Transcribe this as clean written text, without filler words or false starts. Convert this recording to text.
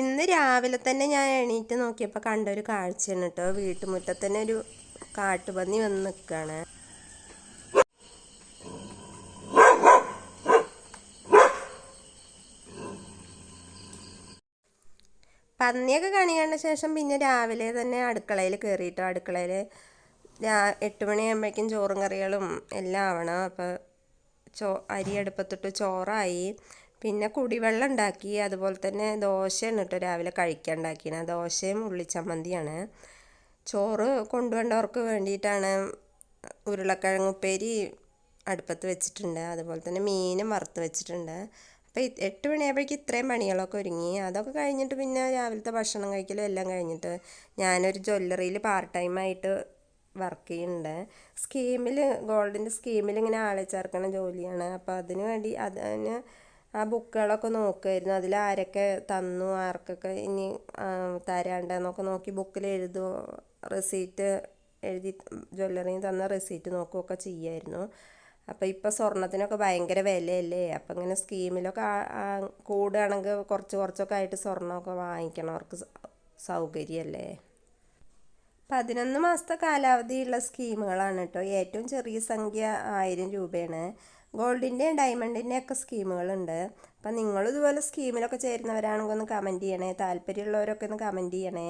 ഇന്ന് രാവിലെ തന്നെ ഞാൻ എണീറ്റ് നോക്കിയപ്പോൾ കണ്ടൊരു കാഴ്ചയാണ് കേട്ടോ. വീട്ടുമുറ്റത്ത് തന്നെ ഒരു കാട്ടുപന്നി വന്ന് നിൽക്കുകയാണ്. പന്നിയൊക്കെ കണി കണ്ട ശേഷം പിന്നെ രാവിലെ തന്നെ അടുക്കളയിൽ കയറിയിട്ടോ. അടുക്കളയിൽ 8 മണിയാകുമ്പോഴേക്കും ചോറും കറികളും എല്ലാം ആവണം. അപ്പോൾ അരി അടുപ്പത്തിട്ട് ചോറായി. പിന്നെ കുടിവെള്ളം ഉണ്ടാക്കി. അതുപോലെ തന്നെ ദോശയാണ് കേട്ടോ രാവിലെ കഴിക്കാൻ ഉണ്ടാക്കിയത്. ദോശയും ഉള്ളിച്ചമ്മന്തിയാണ്. ചോറ് കൊണ്ടുപോകേണ്ടവർക്ക് വേണ്ടിയിട്ടാണ് ഉരുളക്കിഴങ്ങ് ഉപ്പേരി അടുപ്പത്ത് വെച്ചിട്ടുണ്ട്. അതുപോലെ തന്നെ മീനും വറുത്ത് വെച്ചിട്ടുണ്ട്. അപ്പോൾ 8 മണിയാകുമ്പോഴേക്കും ഇത്രയും പണികളൊക്കെ ഒരുങ്ങി. അതൊക്കെ കഴിഞ്ഞിട്ട് പിന്നെ രാവിലത്തെ ഭക്ഷണം കഴിക്കലും എല്ലാം കഴിഞ്ഞിട്ട് ഞാനൊരു ജ്വല്ലറിയിൽ പാർട്ട് ടൈമായിട്ട് വർക്ക് ചെയ്യുന്നുണ്ട്. ഗോൾഡിൻ്റെ സ്കീമിൽ ഇങ്ങനെ ആളെ ചേർക്കണ ജോലിയാണ്. അപ്പോൾ അതിന് ആ ബുക്കുകളൊക്കെ നോക്കുമായിരുന്നു. അതിൽ ആരൊക്കെ തന്നു, ആർക്കൊക്കെ ഇനി തരാണ്ടെന്നൊക്കെ നോക്കി ബുക്കിൽ എഴുതുമോ, റെസീറ്റ് എഴുതി ജ്വല്ലറിയിൽ തന്ന റെസീറ്റ് നോക്കുകയൊക്കെ ചെയ്യുമായിരുന്നു. അപ്പോൾ ഇപ്പോൾ സ്വർണ്ണത്തിനൊക്കെ ഭയങ്കര വിലയല്ലേ. അപ്പോൾ ഇങ്ങനെ സ്കീമിലൊക്കെ കൂടുകയാണെങ്കിൽ കുറച്ചൊക്കെ ആയിട്ട് സ്വർണ്ണമൊക്കെ വാങ്ങിക്കണവർക്ക് സൗകര്യമല്ലേ. 11 മാസത്തെ കാലാവധിയുള്ള സ്കീമുകളാണ് കേട്ടോ. ഏറ്റവും ചെറിയ സംഖ്യ 1000 രൂപയാണ്. ഗോൾഡിൻ്റെയും ഡയമണ്ടിൻ്റെയും ഒക്കെ സ്കീമുകളുണ്ട്. അപ്പം നിങ്ങളിതുപോലെ സ്കീമിലൊക്കെ ചേരുന്നവരാണെങ്കിൽ ഒന്ന് കമൻറ്റ് ചെയ്യണേ. താല്പര്യമുള്ളവരൊക്കെ ഒന്ന് കമൻറ്റ് ചെയ്യണേ.